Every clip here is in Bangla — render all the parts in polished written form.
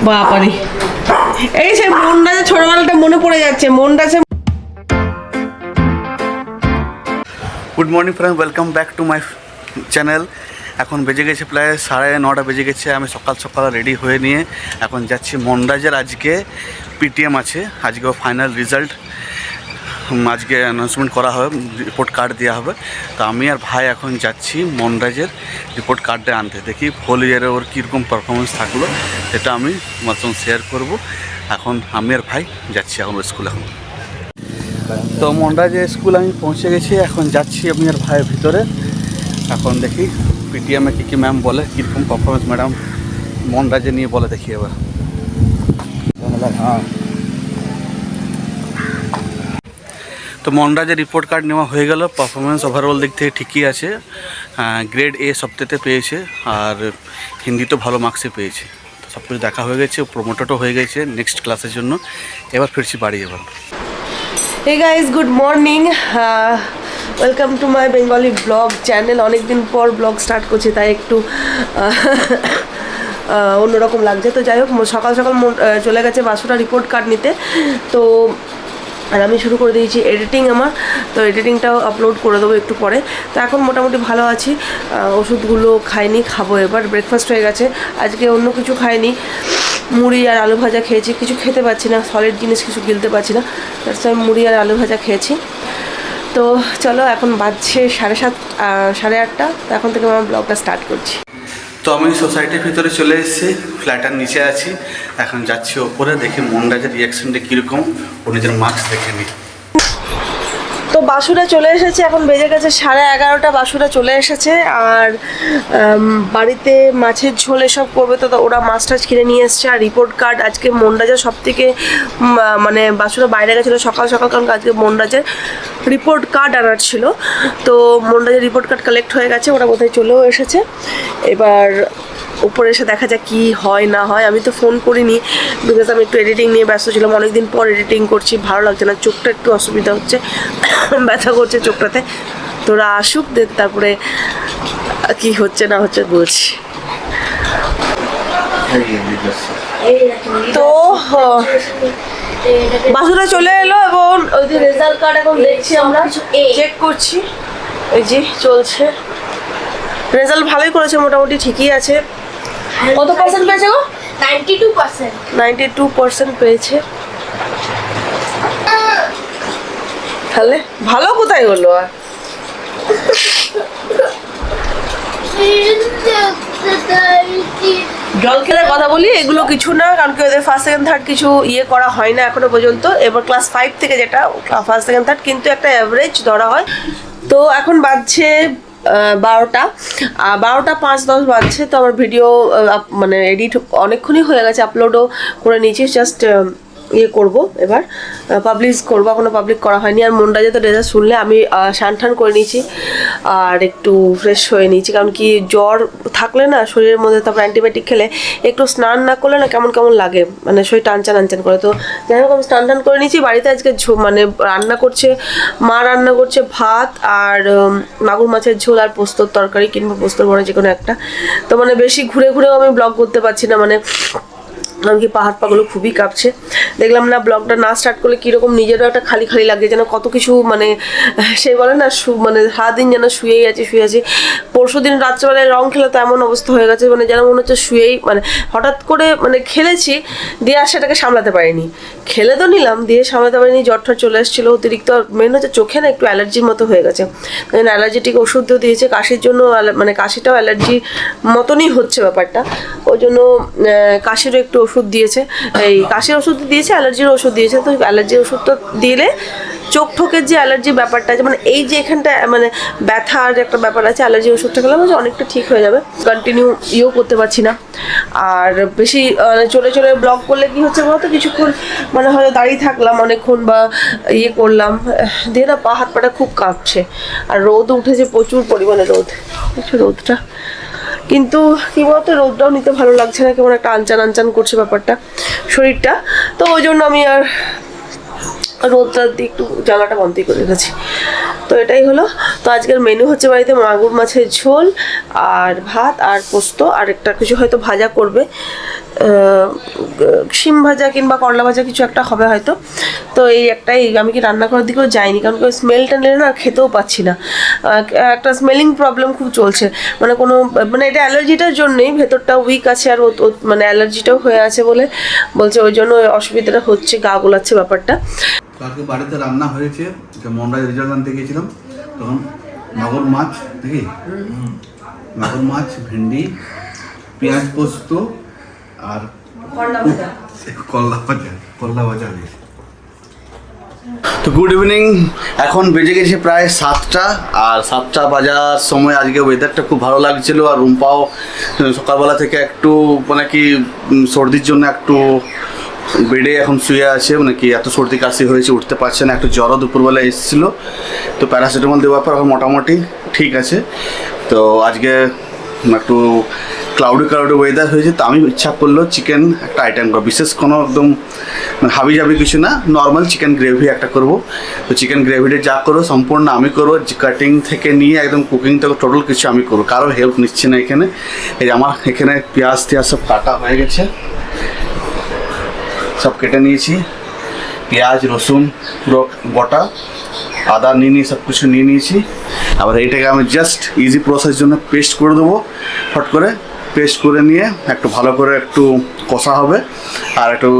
বাবারে এই সেই মনটা যে ছোটবেলাটা মনে পড়ে যাচ্ছে মনটা যে। Good morning friend, welcome back to my channel. এখন বেজে গেছে প্রায় 9:30 বেজে গেছে। আমি সকাল সকাল রেডি হয়ে নিয়ে এখন যাচ্ছি মনরাজের। আজকে পিটিএম আছে, আজকেও ফাইনাল রেজাল্ট আজকে অ্যানাউন্সমেন্ট করা হবে, রিপোর্ট কার্ড দেওয়া হবে। তো আমি আর ভাই এখন যাচ্ছি মনরাজের রিপোর্ট কার্ডটা আনতে। দেখি হোল ইয়ারে ওর কীরকম পারফরমেন্স থাকলো সেটা আমি তোমার সঙ্গে শেয়ার করবো। এখন আমি আর ভাই যাচ্ছি এখন স্কুল। এখন তো মনরাজের স্কুল আমি পৌঁছে গেছি, এখন যাচ্ছি আমি আর ভাইয়ের ভিতরে। এখন দেখি পিটিএমে কী ম্যাম বলে, কীরকম পারফরমেন্স ম্যাডাম মনরাজে নিয়ে বলে, দেখি এবার। হ্যাঁ, তো মনরাজের রিপোর্ট কার্ড নেওয়া হয়ে গেল। পারফরমেন্স ওভারঅল দিক থেকে ঠিকই আছে, গ্রেড এ সপ্তাহে পেয়েছে, আর হিন্দিতে ভালো মার্কসে পেয়েছে। তো সব কিছু দেখা হয়ে গেছে, প্রমোটেডও হয়ে গেছে নেক্সট ক্লাসের জন্য। এবার ফিরছি বাড়ি। এবার hey guys, good morning, welcome to my Bengali vlog channel. অনেকদিন পর ব্লগ স্টার্ট করছি, তাই একটু অন্যরকম লাগছে। তো যাই হোক, সকাল সকাল চলে গেছে বাসুটা রিপোর্ট কার্ড নিতে। তো আর আমি শুরু করে দিয়েছি এডিটিং আমার। তো এডিটিংটাও আপলোড করে দেবো একটু পরে। তো এখন মোটামুটি ভালো আছি, ওষুধগুলো খাইনি, খাবো এবার। ব্রেকফাস্ট হয়ে গেছে, আজকে অন্য কিছু খাইনি, মুড়ি আর আলু ভাজা খেয়েছি। কিছু খেতে পারছি না, সলিড জিনিস কিছু গিলতে পারছি না, তার আমি মুড়ি আর আলু ভাজা খেয়েছি। তো চলো, এখন বাজছে 7:30, 8:30। তো এখন থেকে আমার ব্লগটা স্টার্ট করছি। তো আমি সোসাইটির ভিতরে চলে এসেছি, ফ্ল্যাটের নিচে আছি। এখন যাচ্ছি ওপরে, দেখি মনরাজের রিয়াকশনটা কীরকম, ও নিজের মার্কস দেখে নিই। তো বাসুরা চলে এসেছে, এখন বেজে গেছে 11:30। বাসুরা চলে এসেছে, আর বাড়িতে মাছের ঝোল এসব করবে। তো ওরা মাছ টাছ কিনে নিয়ে এসছে। আর রিপোর্ট কার্ড আজকে মনরাজের সব থেকে মানে বাসুরা বাইরে গেছিলো সকাল সকাল, কারণ আজকে মনরাজের রিপোর্ট কার্ড আনার ছিল। তো মনরাজের রিপোর্ট কার্ড কালেক্ট হয়ে গেছে, ওরা বোধহয় চলেও এসেছে। এবার উপরে এসে দেখা যাক কী হয় না হয়। আমি তো ফোন করিনি, বিকজ আমি একটু এডিটিং নিয়ে ব্যস্ত ছিলাম। অনেকদিন পর এডিটিং করছি, ভালো লাগছে না, চোখটা একটু অসুবিধা হচ্ছে, ব্যথা করছে চোখটাতে। তোরা আসুক, তারপরে কি হচ্ছে না হচ্ছে বলছি। তো বাসুরা চলে এলো, এবং ওই যে রেজাল্ট কার্ড এখন দেখছি, আমরা চেক করছি। এই যে চলছে, রেজাল্ট ভালোই করেছে, মোটামুটি ঠিকই আছে। কত পার্সেন্ট পেয়েছে গো? 92%। 92% পেয়েছে। তাহলে ভালো কোথায় হলো? আর জল খেলে কথা বলি, এগুলো কিছু না, কারণ কি ওদের ফার্স্ট সেকেন্ড থার্ড কিছু করা হয় না এখনো পর্যন্ত। এবার ক্লাস 5 থেকে যেটা ফার্স্ট সেকেন্ড থার্ড, কিন্তু একটা অ্যাভারেজ ধরা হয়। তো এখন বাজছে 12টা, 5:10 বাজছে। তো আমার ভিডিও মানে এডিট অনেকক্ষণই হয়ে গেছে, আপলোডও করে নিয়েছি, জাস্ট করবো এবার, পাবলিশ করবো, এখনও পাবলিক করা হয়নি। আর মনরাজে তো রেজাল্ট শুনলে আমি স্নান করে নিয়েছি আর একটু ফ্রেশ হয়ে নিয়েছি, কারণ কি জ্বর থাকলে না শরীরের মধ্যে, তারপর অ্যান্টিবায়োটিক খেলে একটু স্নান না করলে না কেমন কেমন লাগে, মানে শরীর টানচান করে। তো যাই হোক, আমি স্নান করে নিয়েছি। বাড়িতে আজকে মানে রান্না করছে মা, রান্না করছে ভাত আর মাগুর মাছের ঝোল আর পোস্তর তরকারি, কিংবা পোস্তর বড়া, যে কোনো একটা। তো মানে বেশি ঘুরে ঘুরেও আমি ব্লগ করতে পারছি না, মানে কারণ কি পাহাড় পাগুলো খুবই কাঁপছে। দেখলাম না ব্লগটা না স্টার্ট করলে কীরকম নিজেরও একটা খালি খালি লাগে, যেন কত কিছু মানে সে বলে না মানে সারাদিন যেন শুয়েই আছি। পরশু দিন রাত্রেবেলায় রং খেলে তো এমন অবস্থা হয়ে গেছে, মানে যেন মনে হচ্ছে শুয়েই, মানে হঠাৎ করে মানে খেলেছি, দিয়ে আর সেটাকে সামলাতে পারিনি। খেলে তো নিলাম, দিয়ে সামলাতে পারিনি, জ্বর ঠর চলে এসেছিলো অতিরিক্ত। মেন হচ্ছে চোখে না একটু অ্যালার্জির মতো হয়ে গেছে, অ্যালার্জিটিক ওষুধও দিয়েছে কাশির জন্য, মানে কাশিটাও অ্যালার্জির মতনই হচ্ছে ব্যাপারটা। ওই জন্য কাশিরও একটু ওষুধ দিয়েছে, এই কাশির ওষুধ দিয়েছে, অ্যালার্জির ওষুধ দিয়েছে। তো অ্যালার্জির ওষুধটা দিলে চোখ ঠোকের যে অ্যালার্জির ব্যাপারটা আছে, মানে এই যে এখানটা মানে ব্যথার একটা ব্যাপার আছে, অ্যালার্জি ওষুধটা খেলে অনেকটা ঠিক হয়ে যাবে। কন্টিনিউ করতে পারছি না। আর বেশি চলে চলে ব্লগ করলে কি হচ্ছে বলতো, কিছুক্ষণ মানে হয়তো দাঁড়িয়ে থাকলাম অনেকক্ষণ, বা করলাম, দিয়ে না পা হাত পাটা খুব কাঁপছে। আর রোদ উঠেছে, প্রচুর পরিমাণে রোদ, দেখছো রোদটা। কিন্তু কী বলতো, রোদটাও নিতে ভালো লাগছে না, কেমন একটা আনচান করছে ব্যাপারটা শরীরটা। তো ওই জন্য আমি আর রোদটা দিয়ে একটু জানলাটা বন্ধই করে রেখেছি। তো এটাই হলো। তো আজকের মেনু হচ্ছে বাড়িতে মাগুর মাছের ঝোল আর ভাত আর পোস্ত, আর একটা কিছু হয়তো ভাজা করবে। শিম ভাজা কিংবা করলা ভাজা কিছু একটা হবে হয়তো। তো এই একটাই, আমি কি রান্নাঘরের দিকেও যাইনি কারণ স্মেলটা নিলে না খেতেও পাচ্ছি না, একটা স্মেলিং প্রবলেম খুব চলছে, মানে কোনো মানে এটা অ্যালার্জিটার জন্যই, ভেতরটা উইক আছে আর মানে অ্যালার্জিটাও হয়ে আছে বলে বলছে, ওই জন্য অসুবিধাটা হচ্ছে, গা গোলাচ্ছে ব্যাপারটা। কালকে বাড়িতে রান্না হয়েছে, মন্ডায় রেজাল্ট আনতে গিয়েছিলাম তখন মাগুর মাছ দেখি, মাগুর মাছ, ভেন্ডি, পেঁয়াজ পোস্ত আর কল্লা ভাজা হয়েছে। তো গুড ইভিনিং, এখন বেজে গেছে প্রায় 7টা, আর 7টা বাজার সময় আজকে ওয়েদারটা খুব ভালো লাগছিল, আর রুম্পাও সকালবেলা থেকে একটু মানে কি সর্দির জন্য একটু বেডে এখন শুয়ে আছে, মানে কি এত সর্দি কাশি হয়েছে, উঠতে পারছে না, একটু জ্বরও দুপুরবেলা এসেছিলো, তো প্যারাসিটামল দেওয়ার পর এখন মোটামুটি ঠিক আছে। তো আজকে একটু ক্লাউডি ওয়েদার হয়েছে, তো আমি ইচ্ছা করলো চিকেন একটা আইটেম করবো, বিশেষ কোনো একদম হাবি জাবি কিছু না, নর্মাল চিকেন গ্রেভি একটা করবো। তো চিকেন গ্রেভিটা যা করবো সম্পূর্ণ আমি করবো, কাটিং থেকে নিয়ে একদম কুকিং থেকে টোটাল কিছু আমি করবো, কারো হেল্প নিচ্ছি না এখানে। এই আমার এখানে পেঁয়াজ টিয়াজ সব কাটা হয়ে গেছে, সব কেটে নিয়েছি, পেঁয়াজ রসুন পুরো গোটা, আদা নিয়ে সব কিছু নিয়ে নিয়েছি। আবার এইটাকে আমি জাস্ট ইজি প্রসেস জন্য পেস্ট করে দেবো, ফট করে পেস্ট করে নিয়ে একটু ভালো করে একটু কষা হবে, আর একটু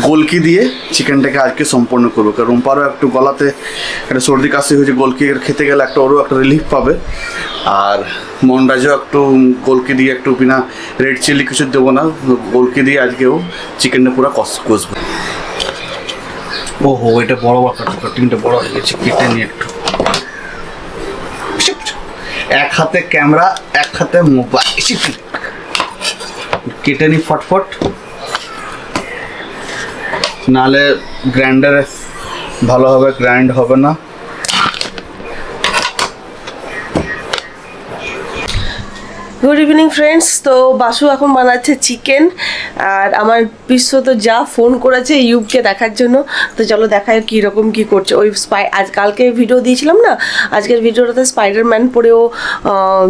গোলকি দিয়ে চিকেনটাকে আজকে সম্পূর্ণ করবো, কারণ রুম্পারও একটু গলাতে একটা সর্দি কাশি হয়েছে, গোলকি খেতে গেলে একটা ওরও একটা রিলিফ পাবে, আর মনরাজও একটু গোলকি দিয়ে একটু বিনা রেড চিলি কিছু দেবো না, গোলকি দিয়ে আজকেও চিকেনটা পুরো কষবো। ওহো, এটা বড় কাটিংটা বড় হয়ে গেছে, কেটে নিয়ে একটু, এক হাতে ক্যামেরা এক হাতে মোবাইল, কেটে নি ফটফট, নাহলে গ্রাইন্ডারে ভালোভাবে গ্রাইন্ড হবে না। গুড ইভিনিং ফ্রেন্ডস, তো বাসু এখন বানাচ্ছে চিকেন, আর আমার বিশ্ব তো যা ফোন করেছে ইউবকে দেখার জন্য, তো চলো দেখায় কীরকম কী করছে। ওই আজ কালকে ভিডিও দিয়েছিলাম না, আজকের ভিডিওটাতে স্পাইডারম্যান পরেও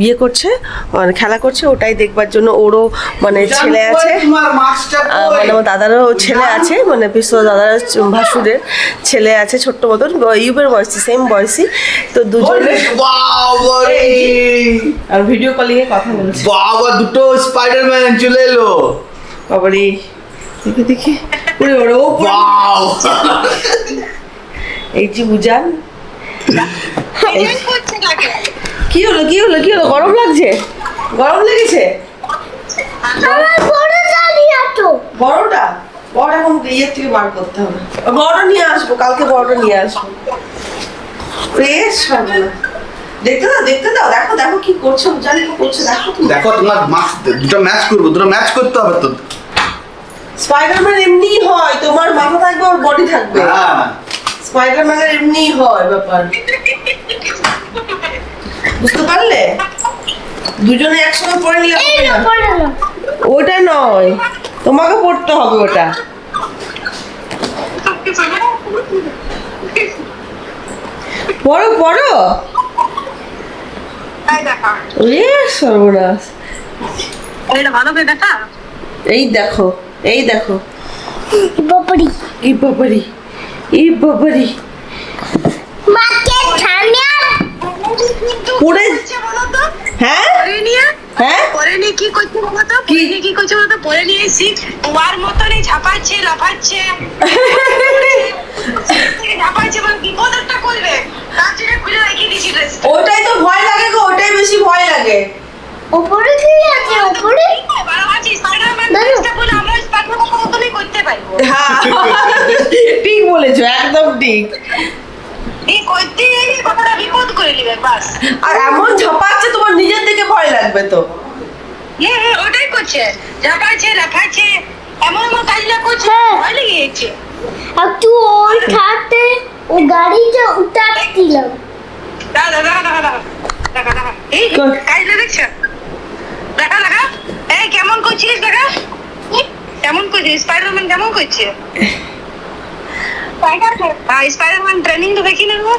ইয়ে করছে, মানে খেলা করছে, ওটাই দেখবার জন্য ওরও মানে ছেলে আছে, মানে আমার দাদারও ছেলে আছে, মানে বিশ্ব দাদার ভাসুরের ছেলে আছে ছোট্ট মতন, ইউবের বয়সী, সেম বয়সী, তো দুজনে আর ভিডিও কলিংয়ে কথা বলছে। বাবা, দুটো স্পাইডারম্যান চলে এলো বাবারে, দেখি দেখি, ওরে ওরে, ও এই যে বুঝান, কি হলো কি হলো কি হলো, গরম লাগছে, গরম লেগেছে, বড়টা বড় এখন ইয়ের থেকে বার করতে হবে, বড় নিয়ে আসবো কালকে, বড় নিয়ে আসবো, ফ্রেশ হবে না। দেখতে দাও দেখতে দাও, দেখো দেখো কি করছে, জানি কি করছে, দেখো দেখো, তোমার দুটো ম্যাচ করবো, দুটো ম্যাচ করতে হবে তো। স্পাইডারম্যান এমনি হয়, তোমার মাথা থাকবে ওর বডি থাকবে, স্পাইডারম্যানের এমনি হয় ব্যাপার, বুঝতে পারলে? দুজনে একসঙ্গে পড়ে নিলে ওটা নয়, তোমাকে পড়তে হবে ওটা। পড়ো পড়ো, সর্বনাশ, এই দেখো এই দেখো, বাবারি এই বাবারি এই বাবারি, পড়ে হ্যাঁ হ্যাঁ পরে নিয়ে কি করছে বলতো, কি করছে বলতো, পরে নিয়ে এসি ওয়ার মতনই ঝাপাচ্ছে লাফাচ্ছে, ঝাপাচ্ছে, মানে বিপদ একটা করবে, তার জন্য খুলে রেখে দিয়েছি ড্রেসটা। ওটাই তো ভয় লাগে গো, ওটাই বেশি ভয় লাগে। উপরে কি আছে? উপরে ভালো আছে, স্পাইডারম্যান ড্রেসটা বলে আমরা স্পাইডারম্যান মতনই করতে পারবো। হ্যাঁ ঠিক বলেছো, একদম ঠিক। এই করতে এই কথাটা বিপদ করে নেবে বাস, আর এমন ঝাপাচ্ছে তোমার নিজের দিকে ভয় লাগবে তো। ওটাই করছে, ঝাপাচ্ছে লাফাচ্ছে, এমন এমন কাজটা করছে, ভয় লেগে গেছে। একটু ওই থাকতে ও গাড়িটা উঠাচ্ছিলাম। দাদা দাদা দাদা দাদা দাদা, এই কাজটা দেখছো, দেখা দেখা, এই কেমন করছিস দেখা, কেমন করছিস, স্পাইডারম্যান কেমন করছে, স্পাইডারম্যান ট্রেনিং তো দেখি নেবো,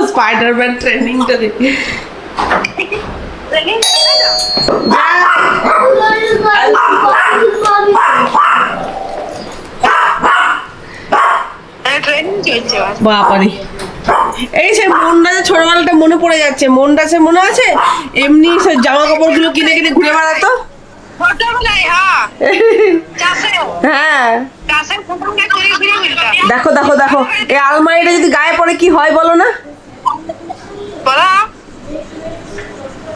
স্পাইডারম্যান ট্রেনিংটা দেখি, চলছে বাপারে, এই সে মনরাজের ছোটবেলাটা মনে পড়ে যাচ্ছে। মনরাজে মনে আছে এমনি সে জামা কাপড়গুলো কিনে কিনে ঘুরে বেড়াতো। ছোটবেলায় চাষে হ্যাঁ, চাষের ফটোটা করে ঘুরে বেড়াতাম। দেখো দেখো দেখো, এই আলমারিটা যদি গায়ে পড়ে কি হয় বলো না? বলো,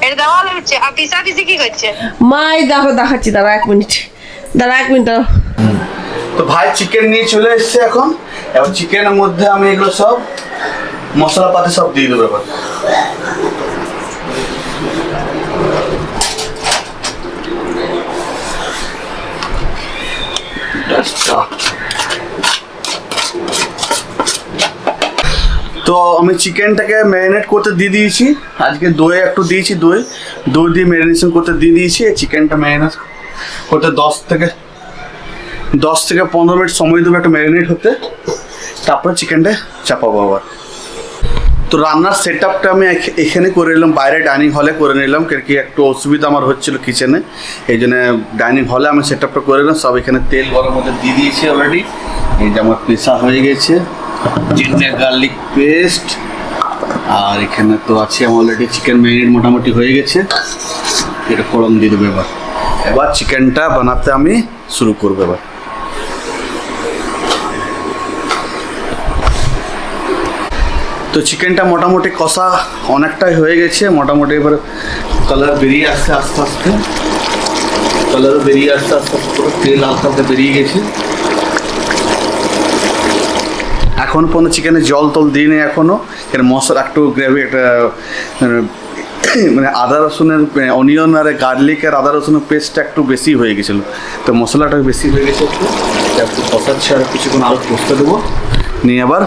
এটা দেওয়ালে হচ্ছে। আর পিসা পিসি কি করছে? মাই দেখো, দেখাচ্ছি, দাঁড়া 1 মিনিট, দাঁড়া 1 মিনিট দাঁড়াও। তো ভাই চিকেন নিয়ে চলে এসছে এখন। এবার চিকেনের মধ্যে আমি এগুলো সব মশলাপাতি সব দিয়ে দেবো এবার। তো আমি চিকেনটাকে ম্যারিনেট করতে দিয়ে দিয়েছি। আজকে দই একটু দিয়েছি, দই দিয়ে ম্যারিনেশন করতে দিয়ে দিয়েছি। চিকেনটা ম্যারিনেট করতে 10 থেকে 15 মিনিট সময় দেবো একটা ম্যারিনেট হতে, তারপরে চিকেনটা চাপাবো আবার। তো রান্নার সেট আপটা আমি এখানে করে নিলাম, বাইরে ডাইনিং হলে করে নিলাম, কেন কি একটু অসুবিধা আমার হচ্ছিলো কিচেনে, এই জন্য ডাইনিং হলে আমি সেট আপটা করে নিলাম। সব এখানে তেল গরম মধ্যে দিয়ে দিয়েছি অলরেডি। এই যে আমার পেশা হয়ে গেছে, জিঞ্জার গার্লিক পেস্ট, আর এখানে তো আছে আমার অলরেডি চিকেন ম্যারিনেট মোটামুটি হয়ে গেছে। এটা ফোড়ন দিয়ে দেবো এবার চিকেনটা বানাতে আমি শুরু করবো এবার। তো চিকেনটা মোটামুটি কষা অনেকটাই হয়ে গেছে, মোটামুটি এবার কালার বেরিয়ে আসছে আস্তে আস্তে, কালারও বেরিয়ে আসতে আস্তে আস্তে, পুরো তেল আস্তে আস্তে বেরিয়ে গেছে। এখন পর্যন্ত চিকেনে জল টল দিইনি এখনও, এর মশলা একটু গ্রেভি একটা মানে আদা রসুনের অনিয়ন আর গার্লিক আর আদা রসুনের পেস্টটা একটু বেশি হয়ে গেছিলো, তো মশলাটা বেশি হয়ে গেছে একটু কষাচ্ছি। আর কিছুক্ষণ আরও কষতে দেবো, নিয়ে আবার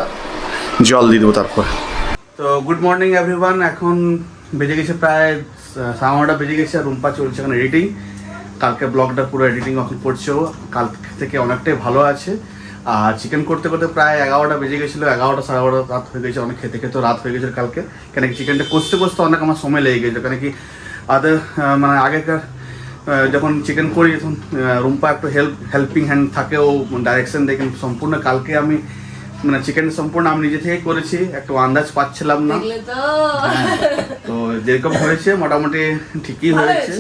জল দিয়ে দেবো তারপর। তো গুড মর্নিং এভরিওয়ান, এখন বেজে গেছে প্রায় 9:30 বেজে গেছে। আর রুম্পা চলছে এখন এডিটিং। কালকে ব্লগটা পুরো এডিটিং এখন করছে ও, কাল থেকে অনেকটাই ভালো আছে। আর চিকেন করতে করতে প্রায় 11টা বেজে গেছিলো, 11টা 11:30 রাত হয়ে গেছে, অনেক খেতে খেতে রাত হয়ে গেছিলো কালকে। কেন কি চিকেনটা কষতে কষতে অনেক আমার সময় লেগে গেছে, কেন কি মানে আগেকার যখন চিকেন করি তখন রুম্পা একটু হেল্পিং হ্যান্ড থাকে, ও ডাইরেকশন দেখে। সম্পূর্ণ কালকে আমি মানে চিকেন সম্পূর্ণ আমি নিজে থেকে করেছি, একটু আন্দাজ পাচ্ছিলাম না। তো যেরকম হয়েছে মোটামুটি ঠিকই হয়েছে,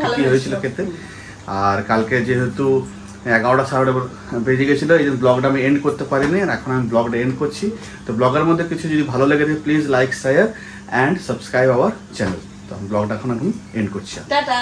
ঠিকই হয়েছিল খেতে। আর কালকে যেহেতু 11টা 11:30 বেজে গেছিলো, এই জন্য ব্লগটা আমি এন্ড করতে পারিনি। আর এখন আমি ব্লগটা এন্ড করছি। তো ব্লগের মধ্যে কিছু যদি ভালো লেগে থাকে please like, share and subscribe our channel. তো আমি ব্লগটা এখন এন্ড করছি। টাটা।